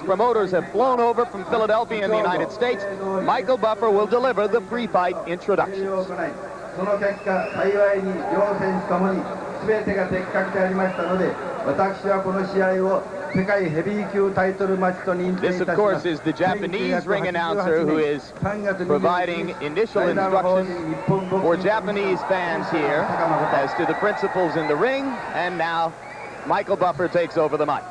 promoters have flown over from Philadelphia in the United States. Michael Buffer will deliver the pre-fight introductions. その結果、幸いに両選手ともに全てが的確でありましたので、私はこの試合を世界ヘビー級タイトルマッチと認定いたします。 This, of course, is the Japanese ring announcer who is providing initial instructions for Japanese fans here as to the principles in the ring, and now Michael Buffer takes over the mic.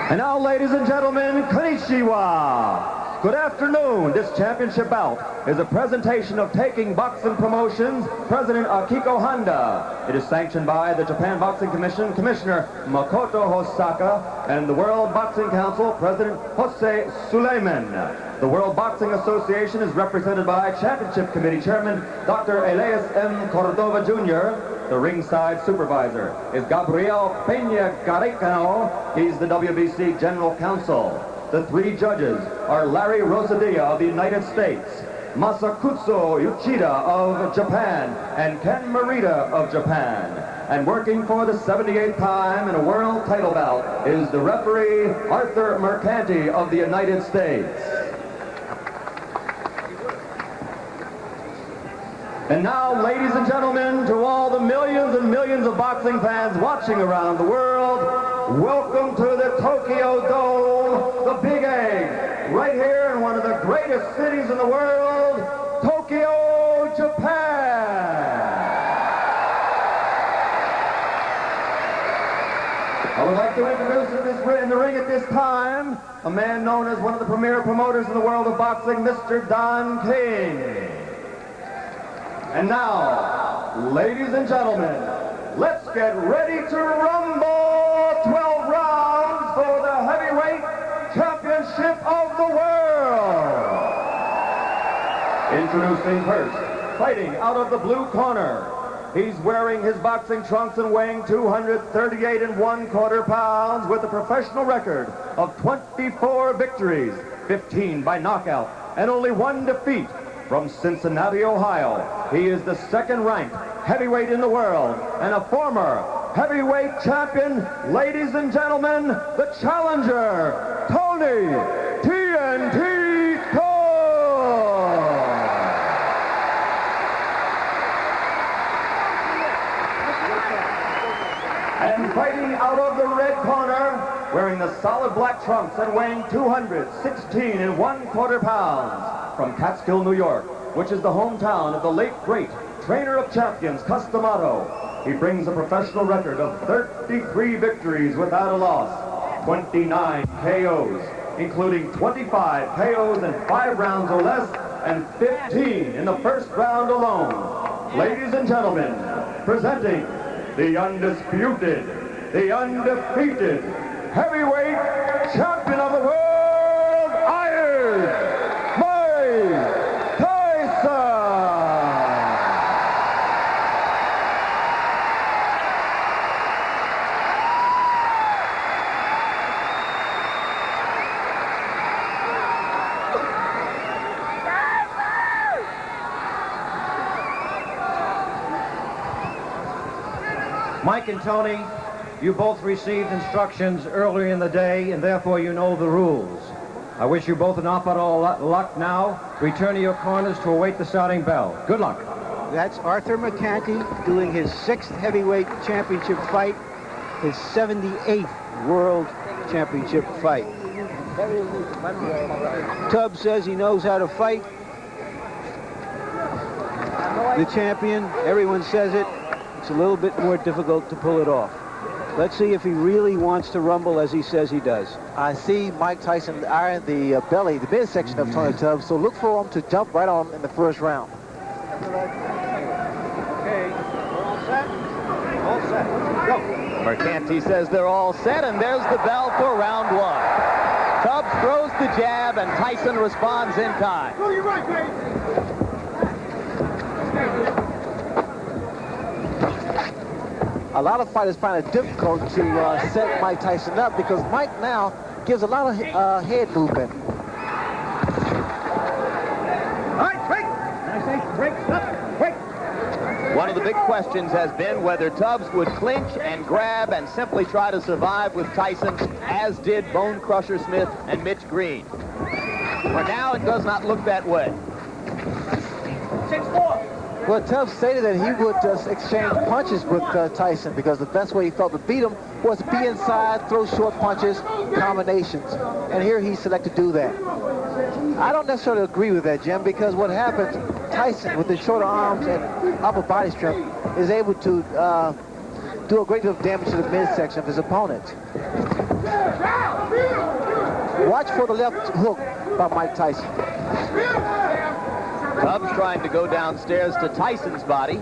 And now, ladies and gentlemen, konnichiwa. Good afternoon. This championship bout is a presentation of Taking Boxing Promotions, President Akiko Honda. It is sanctioned by the Japan Boxing Commission, Commissioner Makoto Hosaka, and the World Boxing Council, President Jose Suleiman. The World Boxing Association is represented by Championship Committee Chairman Dr. Elias M. Cordova Jr., the ringside supervisor is Gabriel Peña Garicano. He's the WBC General Counsel. The three judges are Larry Rosadilla of the United States, Masakutsu Uchida of Japan, and Ken Morita of Japan. And working for the 78th time in a world title bout is the referee Arthur Mercanti of the United States. And now, ladies and gentlemen, to all the millions and millions of boxing fans watching around the world, welcome to the Tokyo Dome, the Big Egg, right here in one of the greatest cities in the world, Tokyo, Japan. I would like to introduce in the ring at this time, a man known as one of the premier promoters in the world of boxing, Mr. Don King. And now, ladies and gentlemen, let's get ready to rumble. 12 rounds for the heavyweight championship of the world. Introducing first, fighting out of the blue corner. He's wearing his boxing trunks and weighing 238 1/4 pounds with a professional record of 24 victories, 15 by knockout, and only 1 defeat. From Cincinnati, Ohio, he is the second-ranked heavyweight in the world and a former heavyweight champion. Ladies and gentlemen, the challenger, Tony TNT Khan. And fighting out of the red corner, wearing the solid black trunks and weighing 216 1/4 pounds, from Catskill, New York, which is the hometown of the late great trainer of champions, Customato. He brings a professional record of 33 victories without a loss, 29 KOs, including 25 KOs in 5 rounds or less, and 15 in the first round alone. Ladies and gentlemen, presenting the undisputed, the undefeated heavyweight champion of the world, Iron Tyson! Mike and Tony, you both received instructions earlier in the day, and therefore you know the rules. I wish you both an awful lot of luck now. Return to your corners to await the starting bell. Good luck. That's Arthur Mercanti doing his 6th heavyweight championship fight, his 78th world championship fight. Tubbs says he knows how to fight. The champion, everyone says it. It's a little bit more difficult to pull it off. Let's see if he really wants to rumble as he says he does. I see Mike Tyson eyeing the belly, the midsection of Tony Tubbs, so look for him to jump right on in the first round. Okay, all set? All set. Go. Mercanti says they're all set, and there's the bell for round 1. Tubbs throws the jab, and Tyson responds in time. Go your right, baby. A lot of fighters find it difficult to set Mike Tyson up because Mike now gives a lot of head movement. All right, break. I say break, stop, break. One of the big questions has been whether Tubbs would clinch and grab and simply try to survive with Tyson, as did Bone Crusher Smith and Mitch Green. For now, it does not look that way. 6-4. Well, Tubbs stated that he would just exchange punches with Tyson because the best way he felt to beat him was to be inside, throw short punches, combinations. And here he selected to do that. I don't necessarily agree with that, Jim, because what happens, Tyson, with his shorter arms and upper body strength, is able to do a great deal of damage to the midsection of his opponent. Watch for the left hook by Mike Tyson. Tubbs trying to go downstairs to Tyson's body.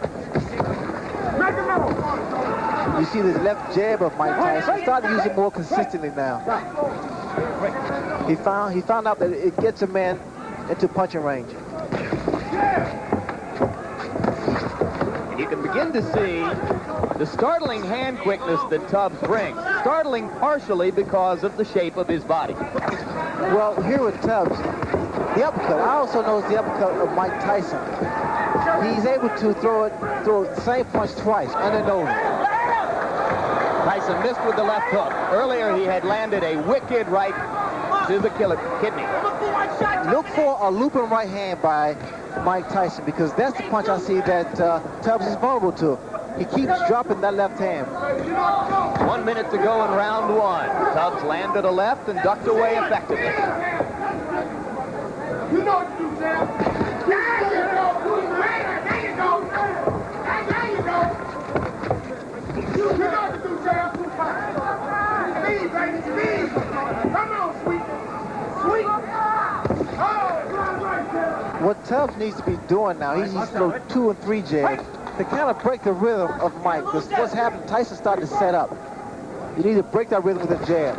You see this left jab of Mike Tyson. He's starting to use it more consistently now. He found out that it gets a man into punching range. You can begin to see the startling hand quickness that Tubbs brings. Startling partially because of the shape of his body. Well, here with Tubbs, the uppercut. I also noticed the uppercut of Mike Tyson. He's able to throw the same punch twice, under and over. Tyson missed with the left hook. Earlier, he had landed a wicked right to the kidney. Look for a looping right hand by Mike Tyson, because that's the punch I see that Tubbs is vulnerable to. He keeps dropping that left hand. 1 minute to go in round one. Tubbs landed a left and ducked away effectively. You know what to do, Sam. There you go. There you go. There you go. You know what to do, Sam. Speed, baby, speed. Come on, sweet. Sweet. Oh, right, Sam. What Tubbs needs to be doing now, he needs to throw 2 and 3 jabs to kind of break the rhythm of Mike. Because what's happened, Tyson started to set up. You need to break that rhythm with a jab.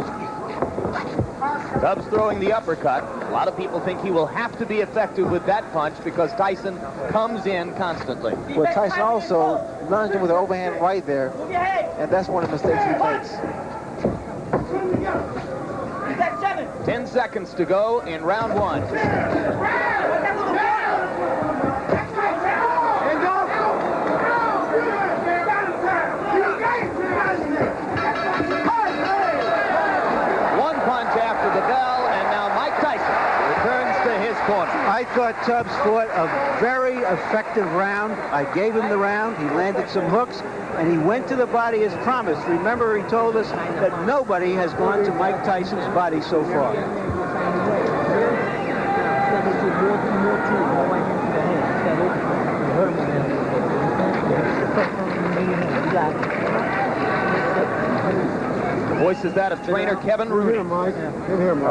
Tubbs throwing the uppercut. A lot of people think he will have to be effective with that punch because Tyson comes in constantly. Well, Tyson also lunged him with an overhand right there, and that's one of the mistakes he makes. 10 seconds to go in round one. I thought Tubbs fought a very effective round. I gave him the round. He landed some hooks, and he went to the body as promised. Remember, he told us that nobody has gone to Mike Tyson's body so far. The voice is that of trainer Kevin Rooney. Oh,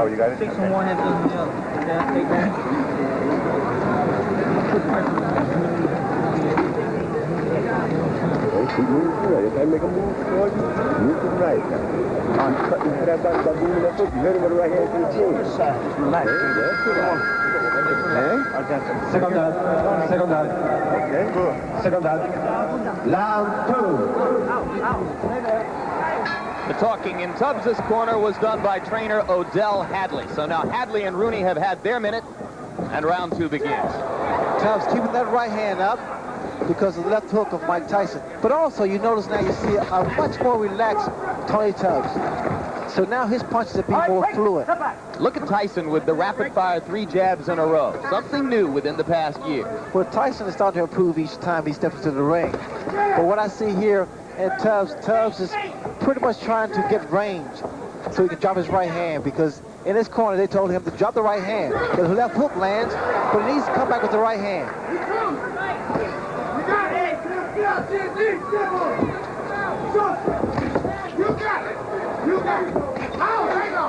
you got it? 6 and 1 have done the other. If I make a move toward you, move to the right. I'm cutting for that back by moving that foot. You heard him with the right hand to the chin. Relax. Second down. Second down. Okay, good. Second down. Round 2. The talking in Tubbs' corner was done by trainer Odell Hadley. So now Hadley and Rooney have had their minute, and round two begins. Tubbs keeping that right hand up because of the left hook of Mike Tyson. But also, you notice now you see a much more relaxed Tony Tubbs. So now his punches are being more fluid. Look at Tyson with the rapid-fire 3 jabs in a row. Something new within the past year. Well, Tyson is starting to improve each time he steps into the ring. But what I see here in Tubbs is pretty much trying to get range so he can drop his right hand, because in his corner they told him to drop the right hand. The left hook lands, but he needs to come back with the right hand.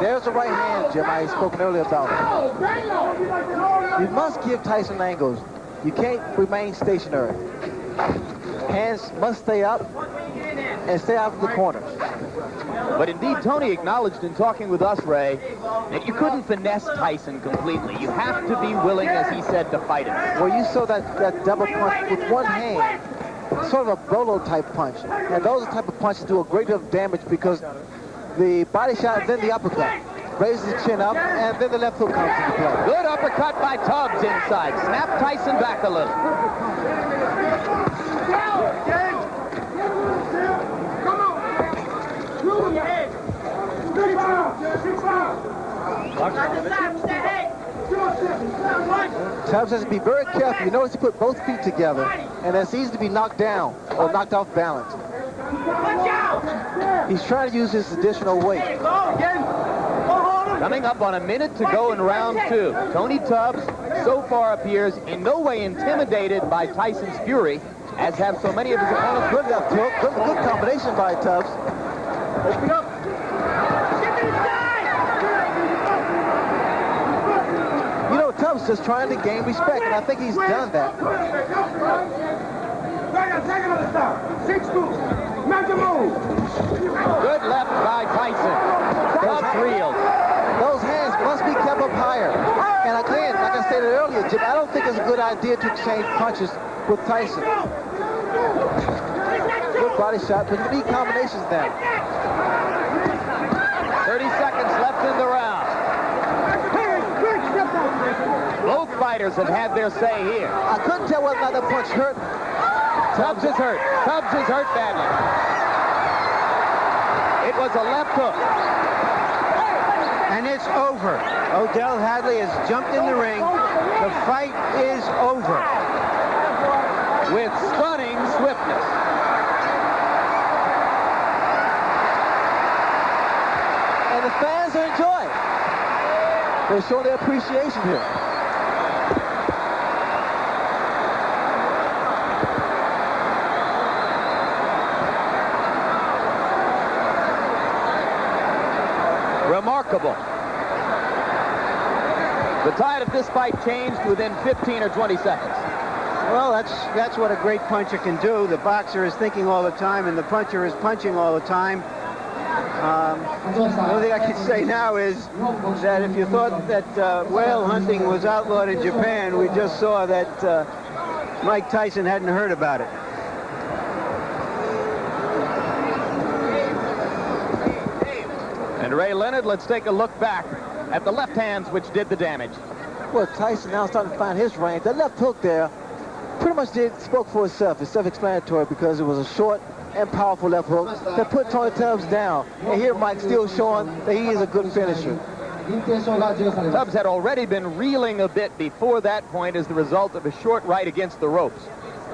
There's the right hand, Jim, I spoke earlier about. You must give Tyson angles. You can't remain stationary. Hands must stay up and stay out of the corners. But indeed, Tony acknowledged in talking with us, Ray, that you couldn't finesse Tyson completely. You have to be willing, as he said, to fight him. Well, you saw that double punch with one hand, sort of a Bolo type punch. And those type of punches do a great deal of damage because the body shot and then the uppercut raises the chin up, and then the left hook comes into play. Good uppercut by Tubbs inside. Snap Tyson back a little. Tubbs has to be very careful. You notice he put both feet together, and it's easy to be knocked down or knocked off balance. He's trying to use his additional weight. Coming up on a minute to go in round 2. Tony Tubbs so far appears in no way intimidated by Tyson's fury, as have so many of his opponents. Good left hook. Good combination by Tubbs. Open up. You know, Tubbs just trying to gain respect, and I think he's done that. Good left by Tyson. Tubbs reeled. Those hands must be kept up higher. And again, like I stated earlier, Jim, I don't think it's a good idea to exchange punches with Tyson. Good body shot, but you need combinations now. 30 seconds left in the round. Both fighters have had their say here. I couldn't tell whether or not that punch hurt. Tubbs is hurt. Tubbs is hurt badly. It was a left hook. And it's over. Odell Hadley has jumped in the ring. The fight is over. With stunning swiftness. And the fans are enjoying. They're showing their appreciation here. Remarkable. The tide of this fight changed within 15 or 20 seconds. Well, that's what a great puncher can do. The boxer is thinking all the time, and the puncher is punching all the time. The only thing I can say now is that if you thought that whale hunting was outlawed in Japan, we just saw that Mike Tyson hadn't heard about it. And Ray Leonard, let's take a look back at the left hands which did the damage. Well, Tyson now starting to find his range. That left hook there pretty much spoke for itself. It's self-explanatory because it was a short and powerful left hook that put Tony Tubbs down. And here Mike's still showing that he is a good finisher. Tubbs had already been reeling a bit before that point as the result of a short right against the ropes.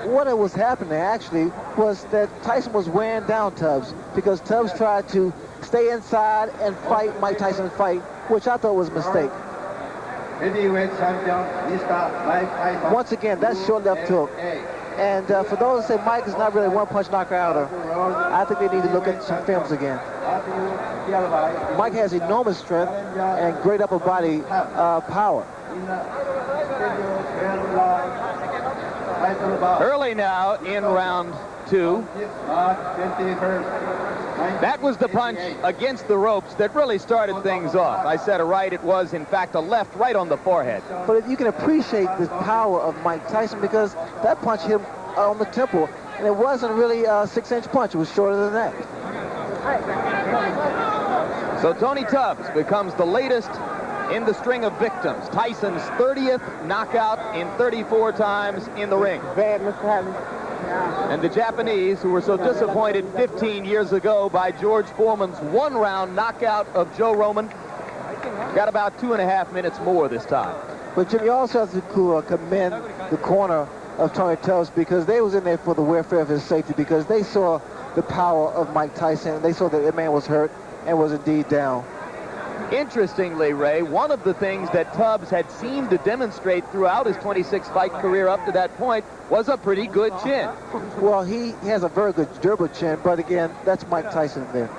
What was happening actually was that Tyson was wearing down Tubbs because Tubbs tried to stay inside and fight Mike Tyson's fight, which I thought was a mistake. Heavyweight champion, Mr. Mike Tyson. Once again, that's short left hook. And for those that say Mike is not really a one-punch knockouter, I think they need to look at some films again. Mike has enormous strength and great upper body power. Early now in round 2. That was the punch against the ropes that really started things off. I said a right, it was in fact a left right on the forehead. But you can appreciate the power of Mike Tyson because that punch hit him on the temple, and it wasn't really a 6-inch punch. It was shorter than that. So Tony Tubbs becomes the latest in the string of victims. Tyson's 30th knockout in 34 times in the ring. Bad, Mr. Hadley. And the Japanese, who were so disappointed 15 years ago by George Foreman's one-round knockout of Joe Roman, got about 2.5 minutes more this time. But Jim, you also have to commend the corner of Tony Tubbs because they was in there for the welfare of his safety because they saw the power of Mike Tyson. They saw that the man was hurt and was indeed down. Interestingly, Ray, one of the things that Tubbs had seemed to demonstrate throughout his 26-fight career up to that point was a pretty good chin. Well, he has a very good durable chin, but again, that's Mike Tyson there.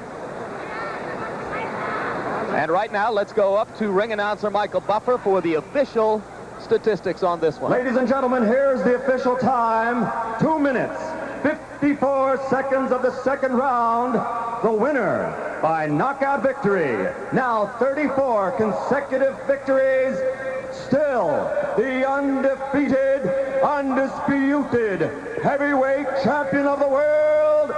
And right now, let's go up to ring announcer Michael Buffer for the official statistics on this one. Ladies and gentlemen, here's the official time. 2 minutes, 54 seconds of the second round. The winner by knockout victory. Now 34 consecutive victories. Still the undefeated, undisputed heavyweight champion of the world,